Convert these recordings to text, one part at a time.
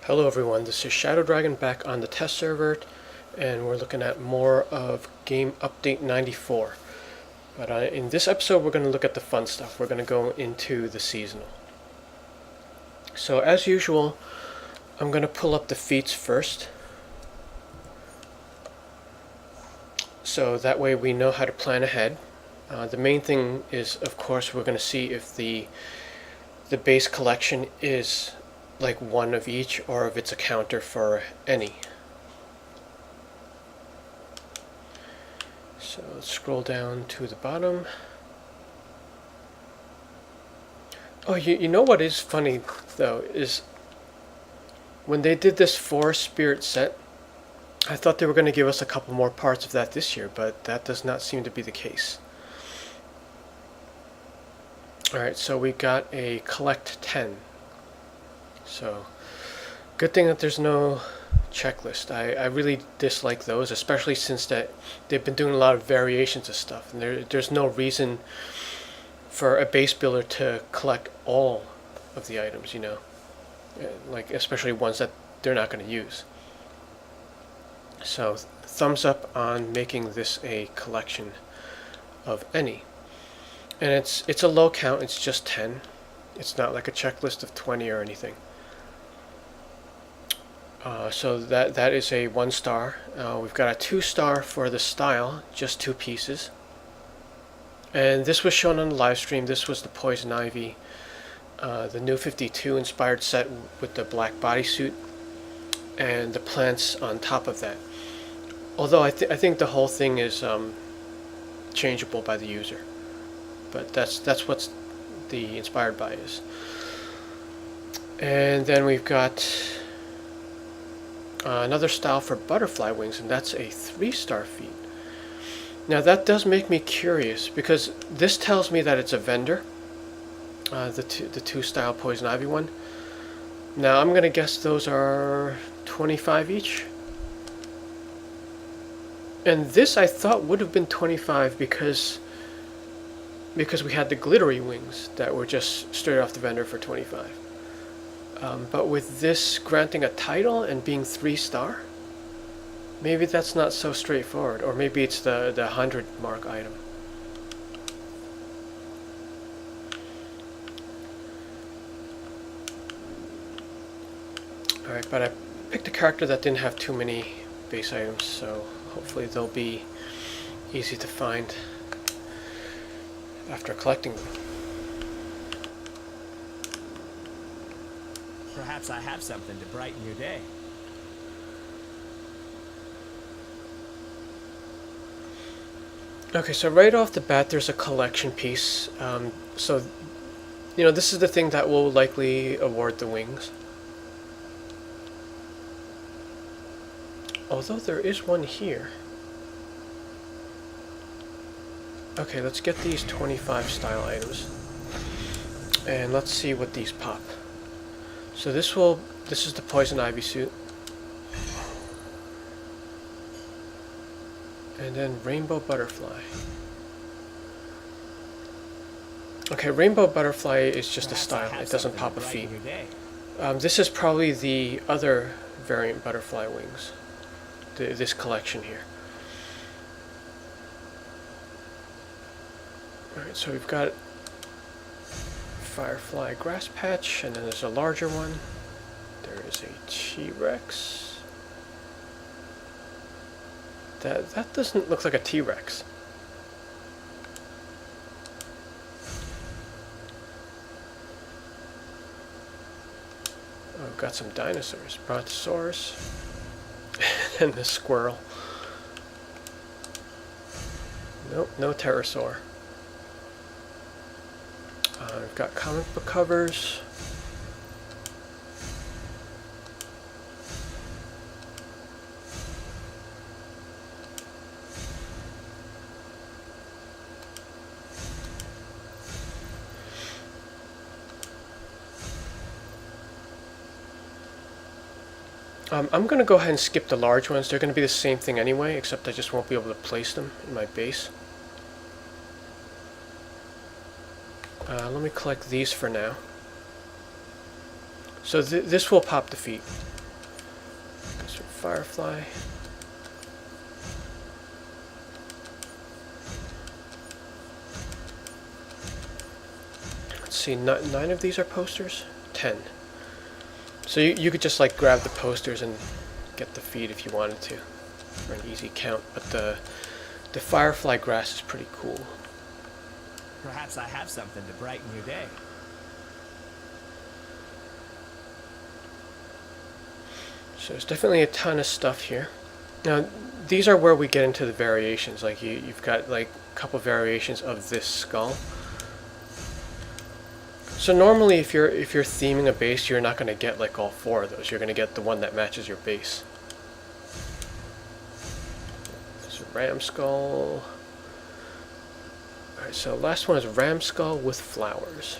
Hello everyone, this is Shadow Dragon back on the test server, and we're looking at more of Game Update 94. But in this episode we're going to look at the fun stuff. We're going to go into the seasonal. So as usual, I'm going to pull up the Feats first. So that way we know how to plan ahead. The main thing is, of course, we're going to see if the base collection is like one of each, or if it's a counter for any. So let's scroll down to the bottom. Oh, you know what is funny though is when they did this 4-spirit set, I thought they were going to give us a couple more parts of that this year, but that does not seem to be the case. Alright, so we got a collect 10. So, good thing that there's no checklist. I really dislike those, especially since that they've been doing a lot of variations of stuff, and there's no reason for a base builder to collect all of the items, you know, like especially ones that they're not going to use. So, thumbs up on making this a collection of any. And it's a low count, it's just 10. It's not like a checklist of 20 or anything. So that is a 1 star. We've got a 2 star for the style, just 2 pieces. And this was shown on the live stream. This was the Poison Ivy, the new 52 inspired set with the black bodysuit and the plants on top of that. Although I think the whole thing is changeable by the user, but that's what's the inspired by is. And then we've got another style for butterfly wings, and that's a 3-star feat. Now that does make me curious, because this tells me that it's a vendor, the two style Poison Ivy one. Now I'm gonna guess those are 25 each, and this I thought would have been 25 because we had the glittery wings that were just straight off the vendor for 25. But with this granting a title and being 3-star, maybe that's not so straightforward, or maybe it's the 100 mark item. Alright, but I picked a character that didn't have too many base items, so hopefully they'll be easy to find after collecting them. Perhaps I have something to brighten your day. Okay, so right off the bat there's a collection piece. So, you know, this is the thing that will likely award the wings. Although there is one here. Okay, let's get these 25 style items. And let's see what these pop. So this is the Poison Ivy suit. And then Rainbow Butterfly. Okay, Rainbow Butterfly is just a style. It doesn't pop a feat. This is probably the other variant butterfly wings. This collection here. Alright, so we've got Firefly Grass Patch, and then there's a larger one. There is a T-Rex. That doesn't look like a T-Rex. Oh, we've got some dinosaurs. Brontosaurus. And the squirrel. Nope, no pterosaur. We've got comic book covers. I'm going to go ahead and skip the large ones. They're going to be the same thing anyway, except I just won't be able to place them in my base. Let me collect these for now. So this will pop the feet. firefly. Let's see, 9 of these are posters? 10. So you could just like grab the posters and get the feed if you wanted to, for an easy count. But the firefly grass is pretty cool. Perhaps I have something to brighten your day. So there's definitely a ton of stuff here. Now these are where we get into the variations. Like you've got like a couple variations of this skull. So normally if you're theming a base, you're not going to get like all 4 of those. You're going to get the one that matches your base. There's a ram skull. Alright, so last one is ram skull with flowers.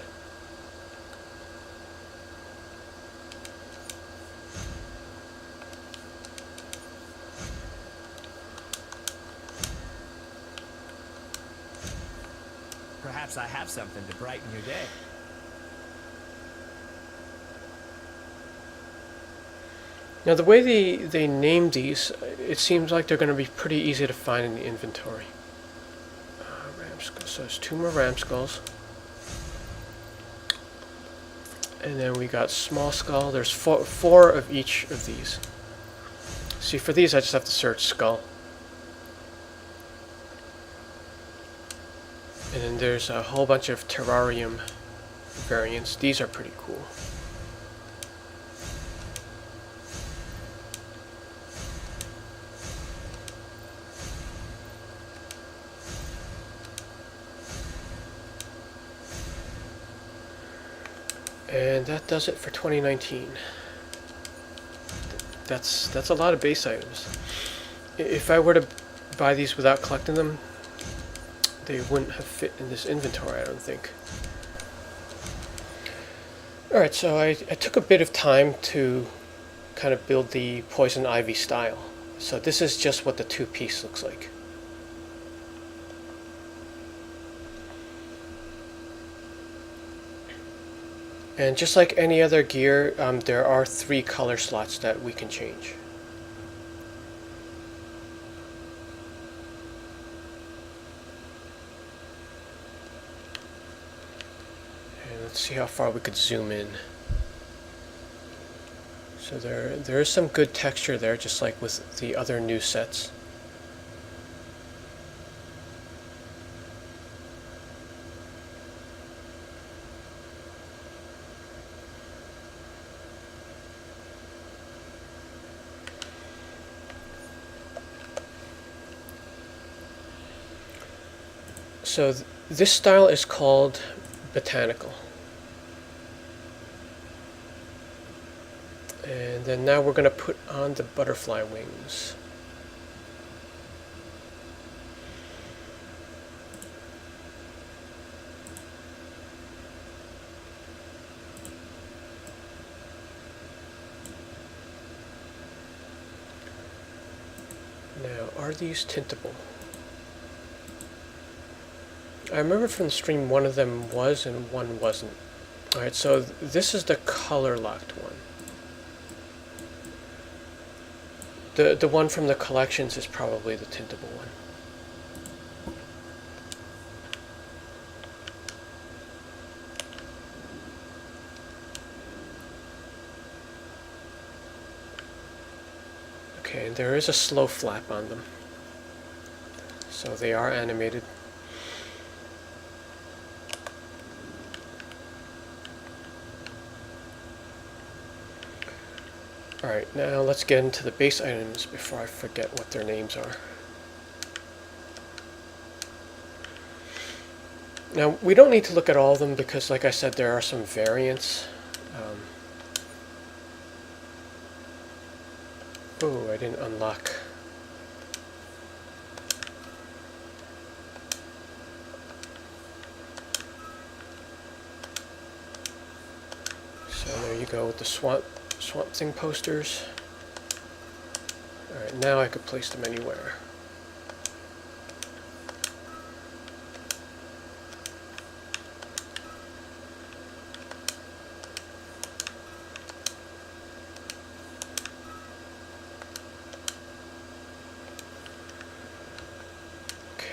Perhaps I have something to brighten your day. Now the way they name these, it seems like they're going to be pretty easy to find in the inventory. Ram skull. So there's 2 more ram skulls. And then we got small skull. There's 4 of each of these. See, for these I just have to search skull. And then there's a whole bunch of terrarium variants. These are pretty cool. And that does it for 2019. That's a lot of base items. If I were to buy these without collecting them, they wouldn't have fit in this inventory, I don't think. Alright, so I took a bit of time to kind of build the Poison Ivy style. So this is just what the 2-piece looks like. And just like any other gear, there are 3 color slots that we can change. And let's see how far we could zoom in. So there is some good texture there, just like with the other new sets. So this style is called Botanical. And then now we're going to put on the butterfly wings. Now, are these tintable? I remember from the stream one of them was and one wasn't. Alright, so this is the color locked one. The one from the collections is probably the tintable one. Okay, and there is a slow flap on them. So they are animated. Alright, now let's get into the base items before I forget what their names are. Now, we don't need to look at all of them because, like I said, there are some variants. Oh, I didn't unlock. So there you go with the Swamp Thing posters. Alright, now I could place them anywhere.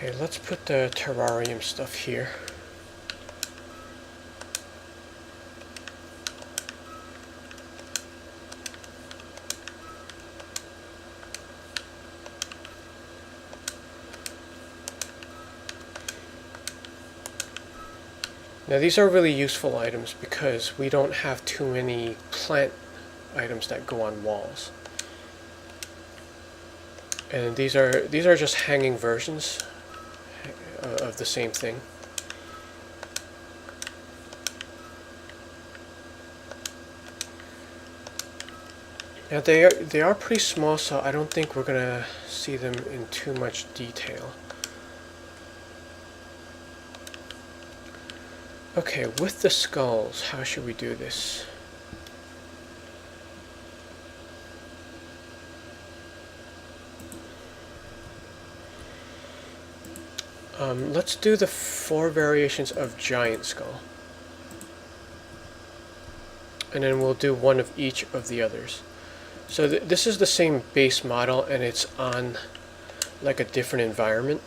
Okay, let's put the terrarium stuff here. Now these are really useful items because we don't have too many plant items that go on walls. And these are just hanging versions of the same thing. Now they are pretty small, so I don't think we're gonna see them in too much detail. Okay, with the skulls, how should we do this? Let's do the 4 variations of giant skull. And then we'll do one of each of the others. So this is the same base model, and it's on like a different environment.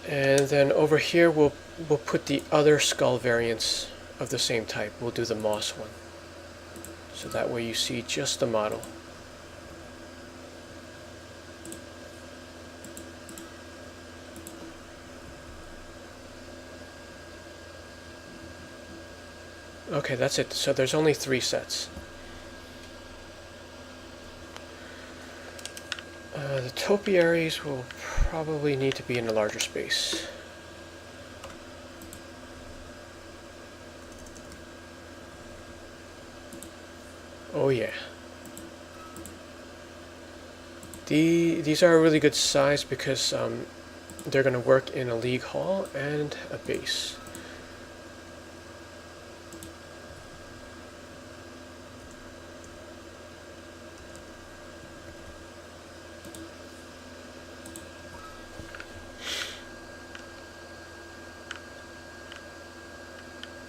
And then over here we'll put the other skull variants of the same type. We'll do the moss one. So that way you see just the model. Okay, that's it. So there's only 3 sets. The topiaries will probably need to be in a larger space. Oh yeah. These are a really good size because they're going to work in a league hall and a base.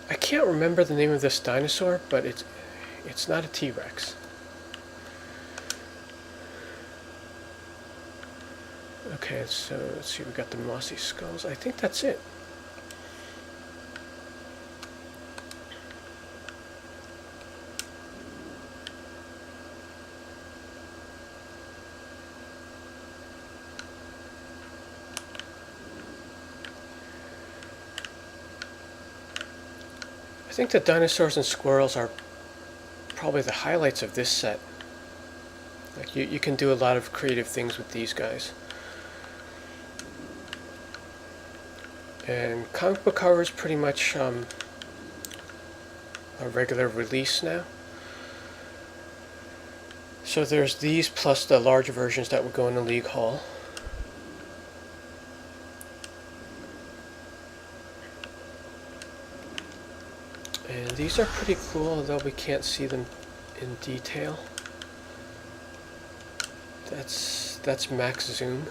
I can't remember the name of this dinosaur, but it's not a T-Rex. Okay, so let's see, we got the mossy skulls. I think that's it. I think the dinosaurs and squirrels are probably the highlights of this set. Like you can do a lot of creative things with these guys. And comic book cover is pretty much a regular release now. So there's these plus the larger versions that would go in the League Hall. And these are pretty cool, although we can't see them in detail. That's max zoom.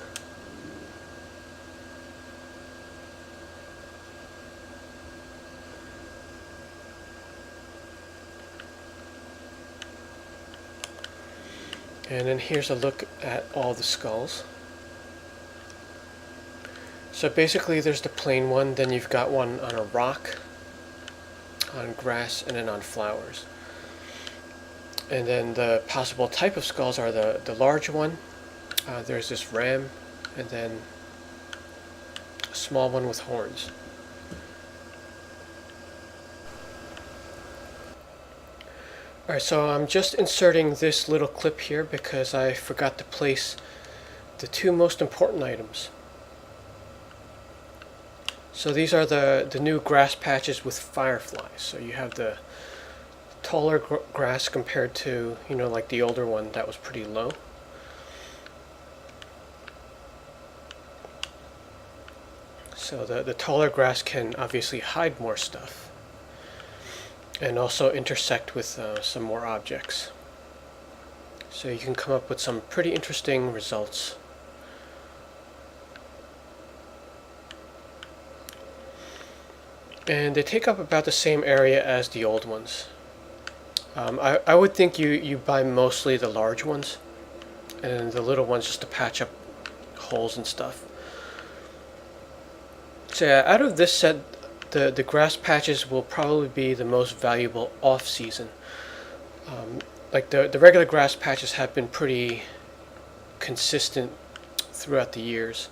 And then here's a look at all the skulls. So basically there's the plain one, then you've got one on a rock, on grass, and then on flowers. And then the possible type of skulls are the large one, there's this ram, and then a small one with horns. Alright, so I'm just inserting this little clip here because I forgot to place the 2 most important items. So these are the new grass patches with fireflies. So you have the taller grass compared to, like the older one that was pretty low. So the taller grass can obviously hide more stuff and also intersect with some more objects. So you can come up with some pretty interesting results. and they take up about the same area as the old ones. I would think you buy mostly the large ones, and the little ones just to patch up holes and stuff. So yeah, out of this set, the grass patches will probably be the most valuable off-season. Like the regular grass patches have been pretty consistent throughout the years.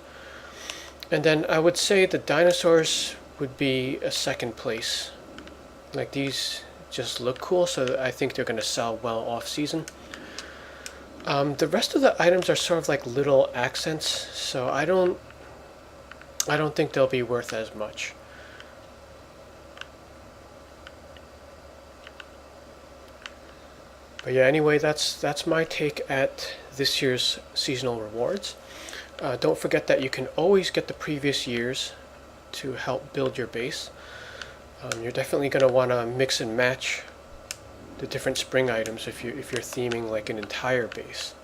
And then I would say the dinosaurs would be a second place. Like these just look cool, so I think they're going to sell well off-season. The rest of the items are sort of like little accents, so I don't think they'll be worth as much. But yeah, anyway, that's my take at this year's seasonal rewards. Don't forget that you can always get the previous years to help build your base. You're definitely going to want to mix and match the different spring items if you're theming like an entire base.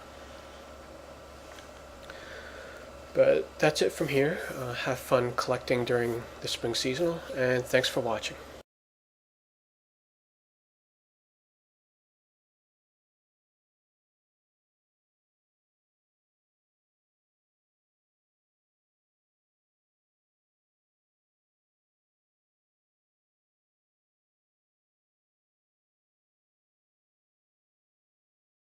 But that's it from here. Have fun collecting during the spring seasonal, and thanks for watching.